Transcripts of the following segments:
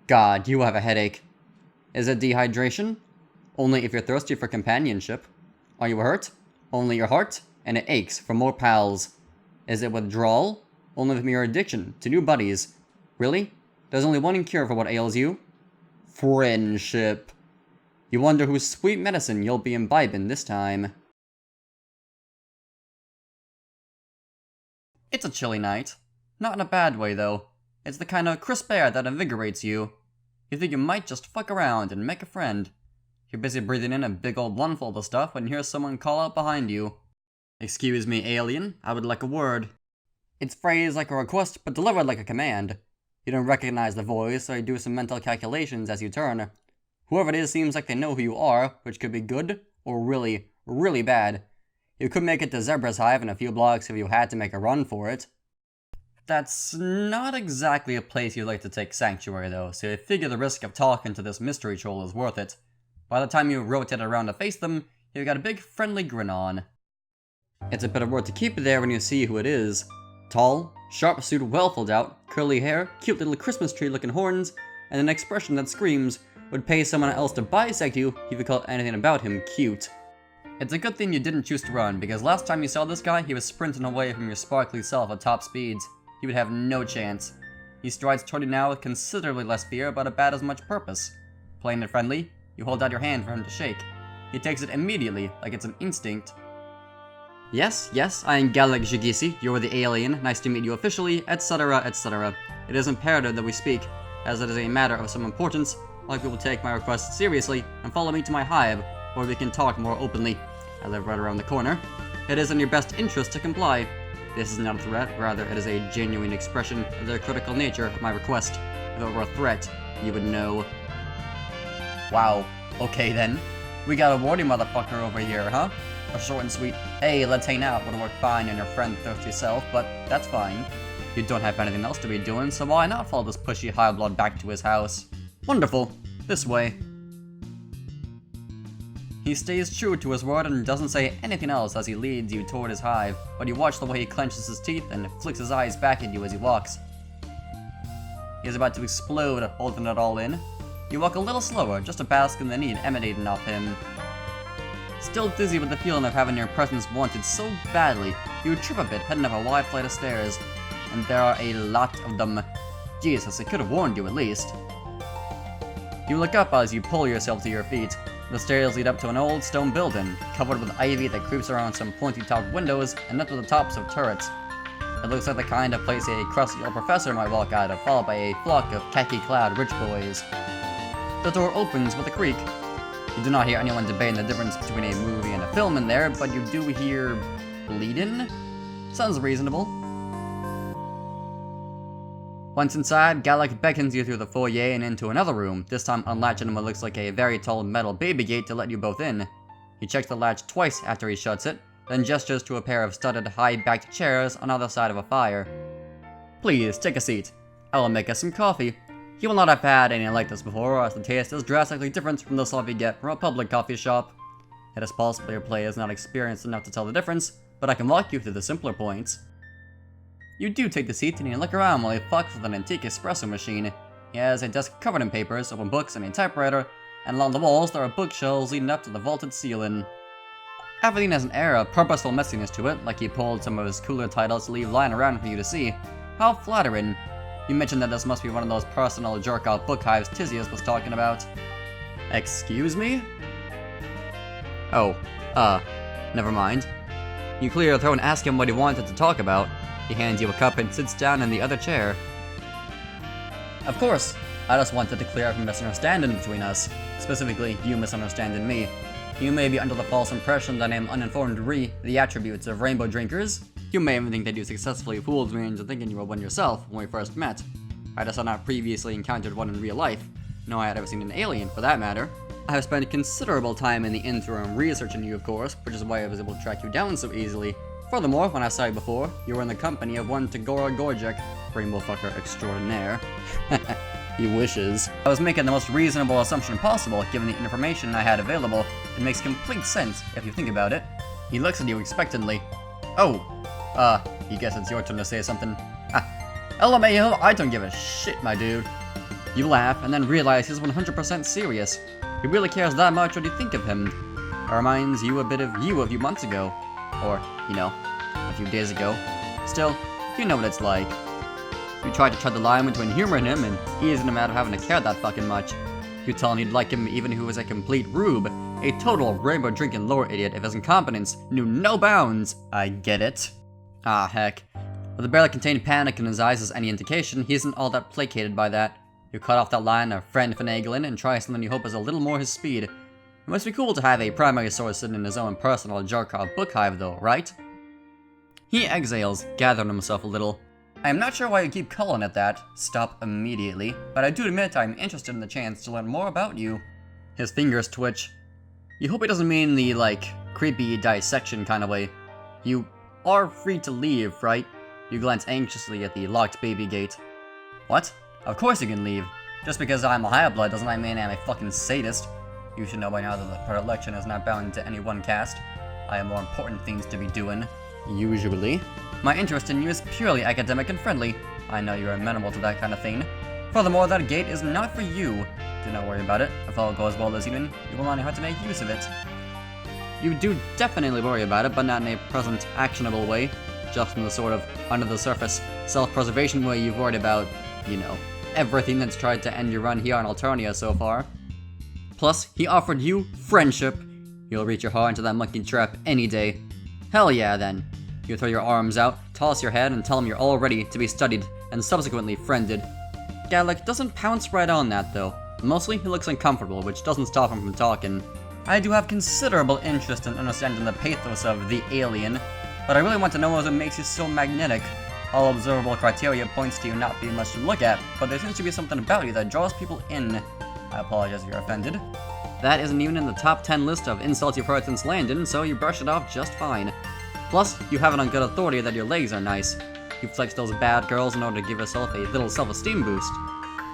God, you have a headache. Is it dehydration? Only if you're thirsty for companionship. Are you hurt? Only your heart, and it aches for more pals. Is it withdrawal? Only from your addiction to new buddies. Really? There's only one cure for what ails you. Friendship. You wonder whose sweet medicine you'll be imbibing this time. It's a chilly night. Not in a bad way, though. It's the kind of crisp air that invigorates you. You think you might just fuck around and make a friend. You're busy breathing in a big old lungful of stuff when you hear someone call out behind you. Excuse me, alien, I would like a word. It's phrased like a request, but delivered like a command. You don't recognize the voice, so you do some mental calculations as you turn. Whoever it is seems like they know who you are, which could be good, or really, really bad. You could make it to Zebra's Hive in a few blocks if you had to make a run for it. That's not exactly a place you'd like to take sanctuary, though, so you figure the risk of talking to this mystery troll is worth it. By the time you rotate around to face them, you've got a big friendly grin on. It's a bit of work to keep it there when you see who it is. Tall, sharp suit well filled out, curly hair, cute little Christmas tree looking horns, and an expression that screams, would pay someone else to bisect you if you called anything about him cute. It's a good thing you didn't choose to run, because last time you saw this guy, he was sprinting away from your sparkly self at top speeds. He would have no chance. He strides toward you now with considerably less fear, but about as much purpose. Plain and friendly, you hold out your hand for him to shake. He takes it immediately, like it's an instinct. Yes, I am Galekh Xigisi, you're the alien, nice to meet you officially, etc, etc. It is imperative that we speak, as it is a matter of some importance. I'd like people to take my request seriously, and follow me to my hive, where we can talk more openly. I live right around the corner. It is in your best interest to comply. This is not a threat, rather it is a genuine expression of the critical nature of my request. If it were a threat, you would know. Wow, okay then. We got a warty motherfucker over here, huh? A short and sweet, hey, let's hang out would work fine on your friend thirsty self, but that's fine. You don't have anything else to be doing, so why not follow this pushy high-blood back to his house? Wonderful. This way. He stays true to his word and doesn't say anything else as he leads you toward his hive, but you watch the way he clenches his teeth and flicks his eyes back at you as he walks. He is about to explode, holding it all in. You walk a little slower, just to bask in the need emanating off him. Still dizzy with the feeling of having your presence wanted so badly, you trip a bit heading up a wide flight of stairs. And there are a lot of them. Jesus, I could have warned you at least. You look up as you pull yourself to your feet. The stairs lead up to an old stone building, covered with ivy that creeps around some pointy-topped windows and up to the tops of turrets. It looks like the kind of place a crusty old professor might walk out of, followed by a flock of khaki-clad rich boys. The door opens with a creak. You do not hear anyone debating the difference between a movie and a film in there, but you do hear bleeding? Sounds reasonable. Once inside, Galekh beckons you through the foyer and into another room, this time unlatching what looks like a very tall metal baby gate to let you both in. He checks the latch twice after he shuts it, then gestures to a pair of studded, high-backed chairs on either side of a fire. Please, take a seat. I will make us some coffee. You will not have had anything like this before, as the taste is drastically different from the stuff you get from a public coffee shop. It is possible your player is not experienced enough to tell the difference, but I can walk you through the simpler points. You do take the seat and you look around while he fucks with an antique espresso machine. He has a desk covered in papers, open books, and a typewriter, and along the walls there are bookshelves leading up to the vaulted ceiling. Everything has an air of purposeful messiness to it, like he pulled some of his cooler titles to leave lying around for you to see. How flattering. You mentioned that this must be one of those personal jerk-off book hives Tizius was talking about. Excuse me? Oh, never mind. You clear your throat and ask him what he wanted to talk about. He hands you a cup and sits down in the other chair. Of course, I just wanted to clear up a misunderstanding between us. Specifically, you misunderstanding me. You may be under the false impression that I am uninformed re the attributes of rainbow drinkers. You may even think that you successfully fooled me into thinking you were one yourself when we first met. I just had not previously encountered one in real life. No, I had ever seen an alien, for that matter. I have spent considerable time in the interim researching you, of course, which is why I was able to track you down so easily. Furthermore, when I saw you before, you were in the company of one Tagora Gorjek, rainbow fucker extraordinaire. He wishes. I was making the most reasonable assumption possible, given the information I had available. It makes complete sense, if you think about it. He looks at you expectantly. Oh, you guess it's your turn to say something. LMAO, I don't give a shit, my dude. You laugh, and then realize he's 100% serious. He really cares that much what you think of him. It reminds you a bit of you a few months ago. Or, you know, a few days ago. Still, you know what it's like. You try to tread the line between humoring him, and he isn't a matter of having to care that fucking much. You tell him you'd like him even if he was a complete rube, a total rainbow-drinking lore idiot if his incompetence knew no bounds. I get it. Ah, heck. With the barely contained panic in his eyes as any indication, he isn't all that placated by that. You cut off that line of friend finagling and try something you hope is a little more his speed. It must be cool to have a primary source sitting in his own personal Jarkov book hive though, right? He exhales, gathering himself a little. I am not sure why you keep calling it that. Stop immediately. But I do admit I'm interested in the chance to learn more about you. His fingers twitch. You hope he doesn't mean the, like, creepy dissection kind of way. You are free to leave, right? You glance anxiously at the locked baby gate. What? Of course you can leave. Just because I'm a high-blood doesn't mean I'm a fucking sadist. You should know by now that the predilection is not bound to any one caste. I have more important things to be doing. Usually. My interest in you is purely academic and friendly. I know you're amenable to that kind of thing. Furthermore, that gate is not for you. Do not worry about it. If all goes well this evening, you will learn how to make use of it. You do definitely worry about it, but not in a present, actionable way. Just in the sort of under-the-surface, self-preservation way you've worried about, you know, everything that's tried to end your run here on Alternia so far. Plus, he offered you friendship. You'll reach your heart into that monkey trap any day. Hell yeah, then. You throw your arms out, toss your head, and tell him you're all ready to be studied and subsequently friended. Galekh doesn't pounce right on that, though. Mostly, he looks uncomfortable, which doesn't stop him from talking. I do have considerable interest in understanding the pathos of the alien, but I really want to know what makes you so magnetic. All observable criteria points to you not being much to look at, but there seems to be something about you that draws people in. I apologize if you're offended. That isn't even in the top 10 list of insults you've heard since landing, so you brush it off just fine. Plus, you have it on good authority that your legs are nice. You flex those bad girls in order to give yourself a little self-esteem boost.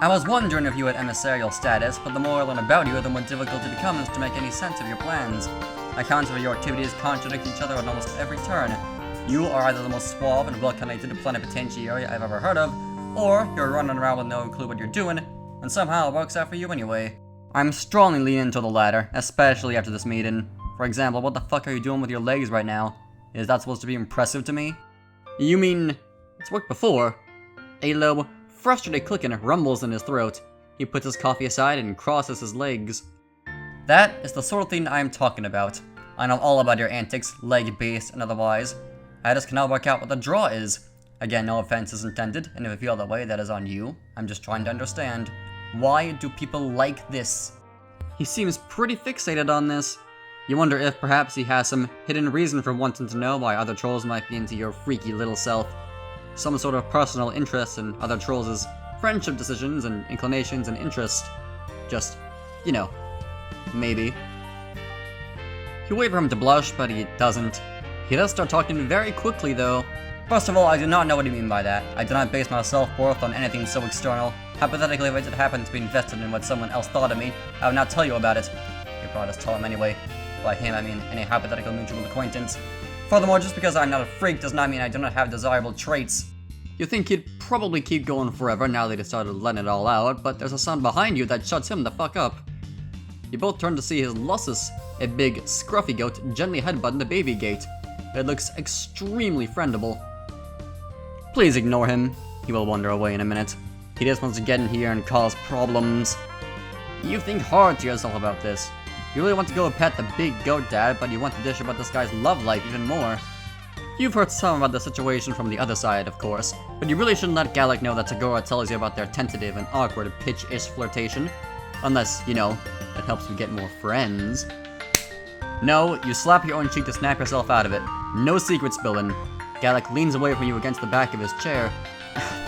I was wondering if you had emissarial status, but the more I learn about you, the more difficult it becomes to make any sense of your plans. Accounts of your activities contradict each other at almost every turn. You are either the most suave and well-connected plenipotentiary I've ever heard of, or you're running around with no clue what you're doing, and somehow it works out for you anyway. I'm strongly leaning to the latter, especially after this meeting. For example, what the fuck are you doing with your legs right now? Is that supposed to be impressive to me? You mean, it's worked before. A low, frustrated clicking rumbles in his throat. He puts his coffee aside and crosses his legs. That is the sort of thing I'm talking about. I know all about your antics, leg-based and otherwise. I just cannot work out what the draw is. Again, no offense is intended, and if you feel that way, that is on you. I'm just trying to understand. Why do people like this? He seems pretty fixated on this. You wonder if perhaps he has some hidden reason for wanting to know why other trolls might be into your freaky little self. Some sort of personal interest in other trolls' friendship decisions and inclinations and interests. Just, you know, maybe. You wait for him to blush, but he doesn't. He does start talking very quickly, though. First of all, I do not know what you mean by that. I do not base my self-worth on anything so external. Hypothetically, if I did happen to be invested in what someone else thought of me, I would not tell you about it. You'd probably just tell him anyway. By him, I mean any hypothetical mutual acquaintance. Furthermore, just because I'm not a freak does not mean I do not have desirable traits. You think he'd probably keep going forever now that he started letting it all out, but there's a sound behind you that shuts him the fuck up. You both turn to see his Lussus, a big, scruffy goat gently headbutting the baby gate. It looks extremely friendable. Please ignore him. He will wander away in a minute. He just wants to get in here and cause problems. You think hard to yourself about this. You really want to go pet the big goat dad, but you want to dish about this guy's love life even more. You've heard some about the situation from the other side, of course, but you really shouldn't let Galekh know that Tagora tells you about their tentative and awkward pitch-ish flirtation. Unless, you know, it helps you get more friends. No, you slap your own cheek to snap yourself out of it. No secret spilling. Galekh leans away from you against the back of his chair.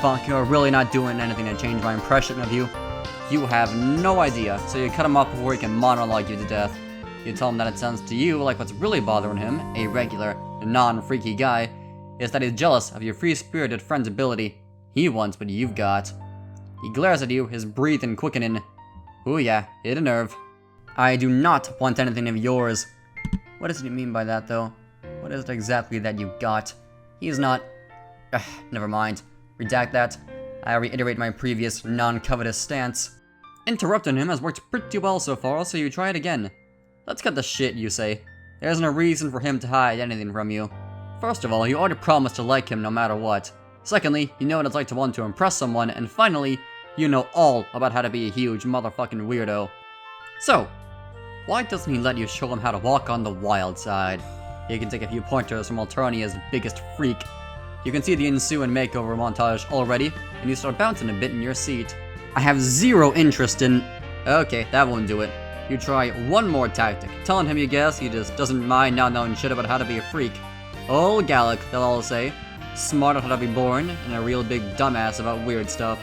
Fuck, you're really not doing anything to change my impression of you. You have no idea, so you cut him off before he can monologue you to death. You tell him that it sounds to you like what's really bothering him, a regular, non-freaky guy, is that he's jealous of your free-spirited friend's ability. He wants what you've got. He glares at you, his breathing quickening. Ooh yeah, hit a nerve. I do not want anything of yours. What does he mean by that, though? What is it exactly that you got? He's not... never mind. Redact that. I reiterate my previous non-covetous stance. Interrupting him has worked pretty well so far, so you try it again. Let's cut the shit, you say. There isn't a reason for him to hide anything from you. First of all, you already promised to like him no matter what. Secondly, you know what it's like to want to impress someone, and finally, you know all about how to be a huge motherfucking weirdo. So, why doesn't he let you show him how to walk on the wild side? You can take a few pointers from Alternia's biggest freak. You can see the ensuing makeover montage already, and you start bouncing a bit in your seat. I have zero interest in... Okay, that won't do it. You try one more tactic, telling him you guess he just doesn't mind not knowing shit about how to be a freak. Oh, Galekh, they'll all say. Smart on how to be born, and a real big dumbass about weird stuff.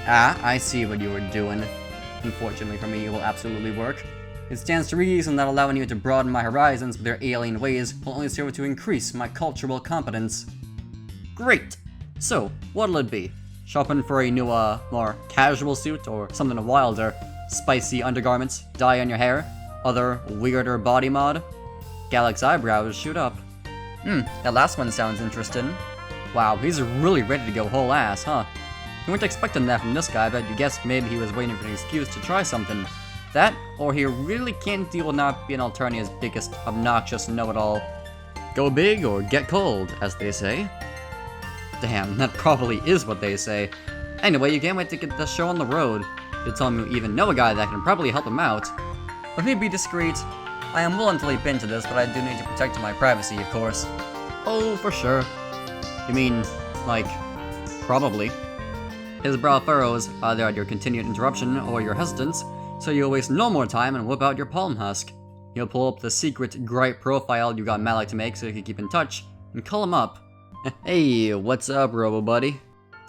Ah, I see what you were doing. Unfortunately for me, it will absolutely work. It stands to reason that allowing you to broaden my horizons with your alien ways will only serve to increase my cultural competence. Great! So, what'll it be? Shopping for a new, more casual suit, or something wilder? Spicy undergarments, dye on your hair, other weirder body mod? Galekh's eyebrows shoot up. That last one sounds interesting. Wow, he's really ready to go whole ass, huh? You weren't expecting that from this guy, but you guessed maybe he was waiting for an excuse to try something. That, or he really can't deal with not being Alternia's biggest obnoxious know-it-all. Go big or get cold, as they say. Damn, that probably is what they say. Anyway, you can't wait to get the show on the road. You tell him you even know a guy that can probably help him out. Let me be discreet. I am willing to leap into this, but I do need to protect my privacy, of course. Oh, for sure. You mean, like, probably. His brow furrows, either at your continued interruption or your hesitance, so you'll waste no more time and whip out your palm husk. You'll pull up the secret gripe profile you got Mallek to make so you can keep in touch, and call him up. Hey, what's up, robo-buddy?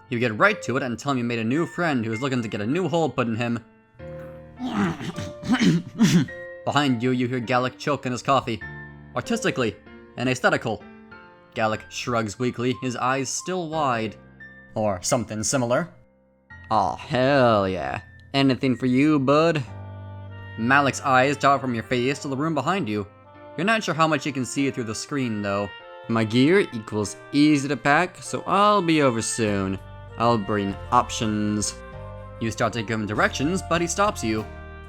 You get right to it and tell him you made a new friend who's looking to get a new hole put in him. Behind you, you hear Galekh choke in his coffee. Artistically and aesthetical. Galekh shrugs weakly, his eyes still wide. Or something similar. Aw, hell yeah. Anything for you, bud? Mallek's eyes dart from your face to the room behind you. You're not sure how much you can see through the screen, though. My gear equals easy to pack, so I'll be over soon. I'll bring options. You start to give him directions, but he stops you.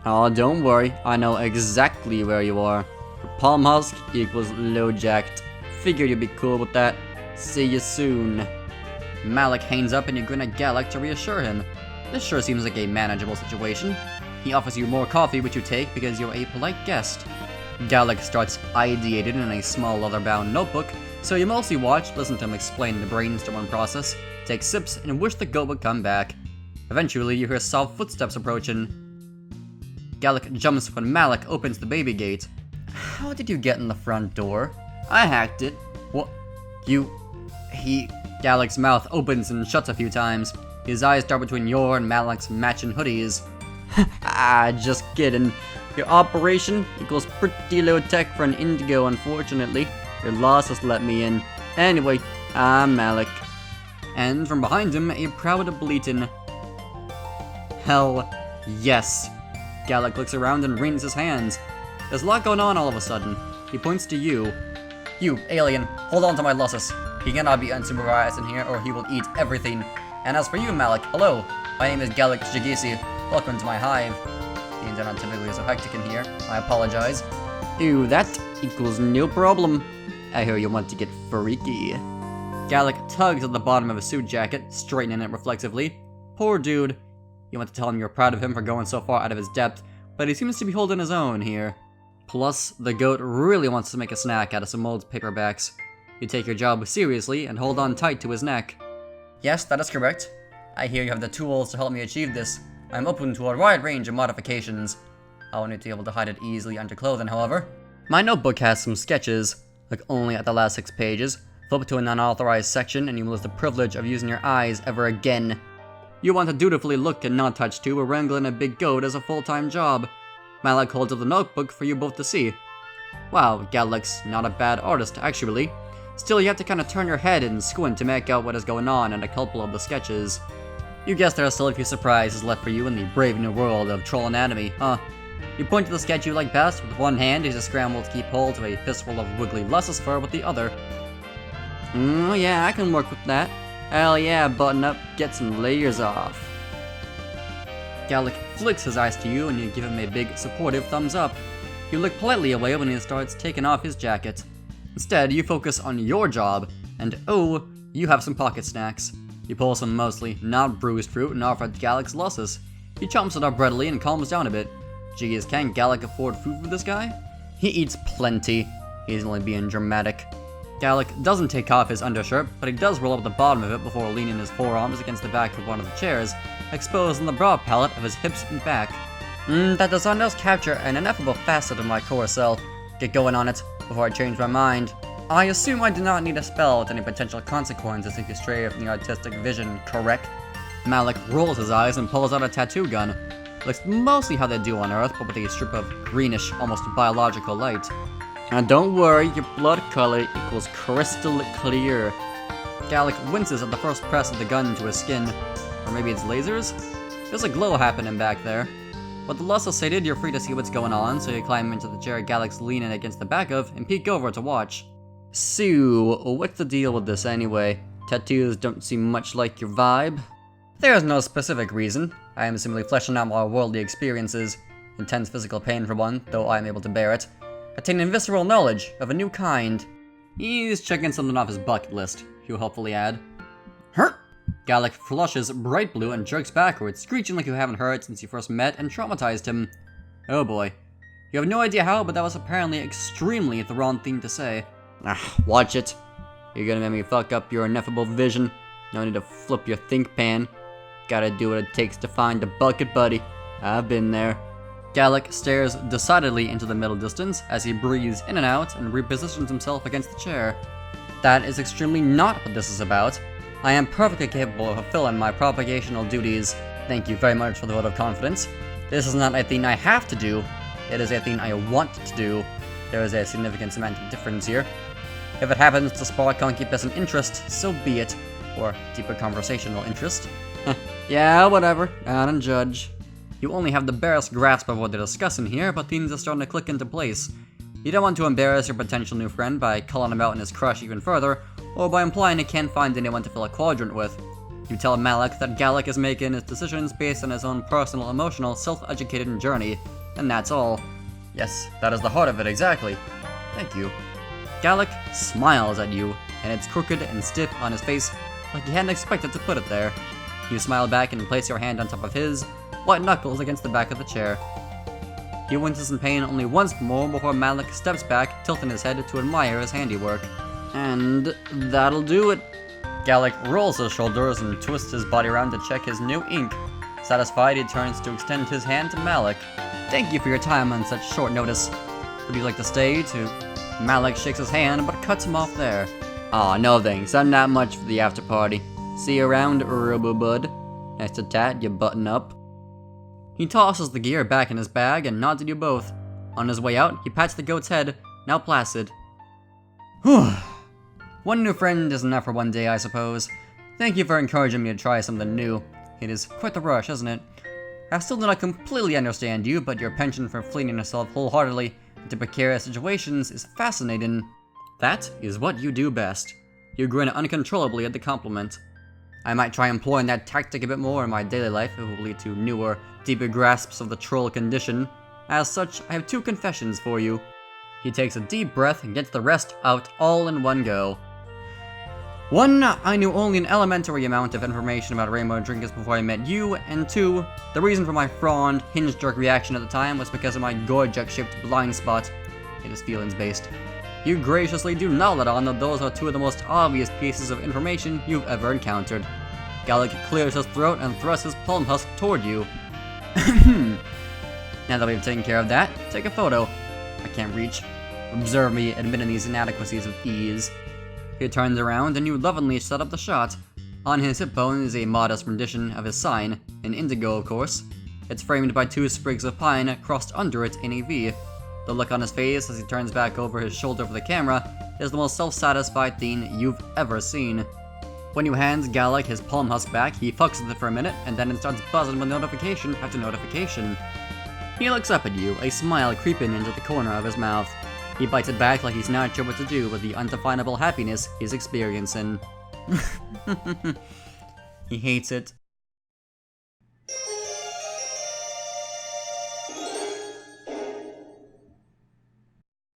Oh, don't worry, I know exactly where you are. Your palm husk equals low jacked. Figured you'd be cool with that. See you soon. Mallek hangs up and you grin at Galekh to reassure him. This sure seems like a manageable situation. He offers you more coffee, which you take because you're a polite guest. Galekh starts ideating in a small leather-bound notebook, so you mostly watch, listen to him explain the brainstorming process, take sips, and wish the goat would come back. Eventually, you hear soft footsteps approaching. Galekh jumps when Mallek opens the baby gate. How did you get in the front door? I hacked it. What? Galekh's mouth opens and shuts a few times. His eyes dart between your and Mallek's matching hoodies. Just kidding. Your operation equals pretty low tech for an Indigo, unfortunately. Your loss has let me in. Anyway, I'm Mallek. And from behind him, a proud bleating. Hell yes. Galekh looks around and wrings his hands. There's a lot going on all of a sudden. He points to you. You, alien, hold on to my losses. He cannot be unsupervised in here or he will eat everything. And as for you, Mallek, hello. My name is Galekh Xigisi. Welcome to my hive. The internet typically is so hectic in here. I apologize. Ew, that equals no problem. I hear you want to get freaky. Galekh tugs at the bottom of his suit jacket, straightening it reflexively. Poor dude. You want to tell him you're proud of him for going so far out of his depth, but he seems to be holding his own here. Plus, the goat really wants to make a snack out of some old paperbacks. You take your job seriously and hold on tight to his neck. Yes, that is correct. I hear you have the tools to help me achieve this. I'm open to a wide range of modifications. I'll need to be able to hide it easily under clothing, however. My notebook has some sketches. Look only at the last 6 pages. Flip to an unauthorized section and you lose the privilege of using your eyes ever again. You want to dutifully look and not touch to, but wrangling a big goat is a full-time job. Mallek holds up the notebook for you both to see. Wow, Galekh's not a bad artist, actually. Still, you have to kind of turn your head and squint to make out what is going on in a couple of the sketches. You guess there are still a few surprises left for you in the brave new world of troll anatomy, huh? You point to the sketch you like best with one hand as you scramble to keep hold of a fistful of wiggly luscious fur with the other. Yeah, I can work with that. Hell yeah, button up, get some layers off. Galekh flicks his eyes to you and you give him a big supportive thumbs up. You look politely away when he starts taking off his jacket. Instead, you focus on your job, and oh, you have some pocket snacks. You pull some mostly not bruised fruit and offer Galekh's losses. He chomps it up readily and calms down a bit. Geez, can't Galekh afford food for this guy? He eats plenty. He's only being dramatic. Galekh doesn't take off his undershirt, but he does roll up the bottom of it before leaning his forearms against the back of one of the chairs, exposing the broad palate of his hips and back. That design does capture an ineffable facet of my core self. Get going on it, before I change my mind. I assume I do not need a spell with any potential consequences if you stray from the artistic vision, correct? Mallek rolls his eyes and pulls out a tattoo gun. Looks mostly how they do on Earth, but with a strip of greenish, almost biological light. And don't worry, your blood color equals crystal clear. Galekh winces at the first press of the gun to his skin. Or maybe it's lasers? There's a glow happening back there. With the lust sated, you're free to see what's going on, so you climb into the chair Galekh's leaning against the back of and peek over to watch. So, what's the deal with this anyway? Tattoos don't seem much like your vibe? There's no specific reason. I am simply fleshing out my worldly experiences. Intense physical pain for one, though I am able to bear it. Attaining visceral knowledge of a new kind. He's checking something off his bucket list, he'll hopefully add. Hurt! Galekh flushes bright blue and jerks backwards, screeching like you haven't heard since you first met and traumatized him. Oh boy. You have no idea how, but that was apparently extremely the wrong thing to say. Watch it. You're gonna make me fuck up your ineffable vision. No need to flip your think pan. Gotta do what it takes to find the bucket, buddy. I've been there. Galekh stares decidedly into the middle distance as he breathes in and out and repositions himself against the chair. That is extremely not what this is about. I am perfectly capable of fulfilling my propagational duties. Thank you very much for the vote of confidence. This is not a thing I have to do. It is a thing I want to do. There is a significant semantic difference here. If it happens to spark concupiscent interest, so be it. Or deeper conversational interest. Yeah, whatever. I don't judge. You only have the barest grasp of what they're discussing here, but things are starting to click into place. You don't want to embarrass your potential new friend by calling him out in his crush even further, or by implying he can't find anyone to fill a quadrant with. You tell Mallek that Galekh is making his decisions based on his own personal, emotional, self-educated journey, and that's all. Yes, that is the heart of it exactly. Thank you. Galekh smiles at you, and it's crooked and stiff on his face, like he hadn't expected to put it there. You smile back and place your hand on top of his, white knuckles against the back of the chair. He winces in pain only once more before Mallek steps back, tilting his head to admire his handiwork. And that'll do it. Galekh rolls his shoulders and twists his body around to check his new ink. Satisfied, he turns to extend his hand to Mallek. Thank you for your time on such short notice. Would you like to stay to... Mallek shakes his hand, but cuts him off there. Aw, no thanks. I'm not much for the after party. See you around, Robo-Bud. Nice to tat, you button up. He tosses the gear back in his bag and nods at you both. On his way out, he pats the goat's head, now placid. Whew. One new friend is enough for one day, I suppose. Thank you for encouraging me to try something new. It is quite the rush, isn't it? I still do not completely understand you, but your penchant for flinging yourself wholeheartedly into precarious situations is fascinating. That is what you do best. You grin uncontrollably at the compliment. I might try employing that tactic a bit more in my daily life. It will lead to newer, deeper grasps of the troll condition. As such, I have 2 confessions for you. He takes a deep breath and gets the rest out all in one go. 1, I knew only an elementary amount of information about rainbow drinkers before I met you, and 2, the reason for my frond, hinge-jerk reaction at the time was because of my Gorjek-shaped blind spot. It is feelings-based. You graciously do not let on that those are 2 of the most obvious pieces of information you've ever encountered. Galekh clears his throat and thrusts his palm husk toward you. Now that we've taken care of that, take a photo. I can't reach. Observe me admitting these inadequacies with ease. He turns around and you lovingly set up the shot. On his hip bone is a modest rendition of his sign, in indigo of course. It's framed by 2 sprigs of pine crossed under it in a V. The look on his face as he turns back over his shoulder for the camera is the most self-satisfied thing you've ever seen. When you hand Galekh his palm husk back, he fucks with it for a minute and then it starts buzzing with notification after notification. He looks up at you, a smile creeping into the corner of his mouth. He bites it back like he's not sure what to do with the undefinable happiness he's experiencing. He hates it.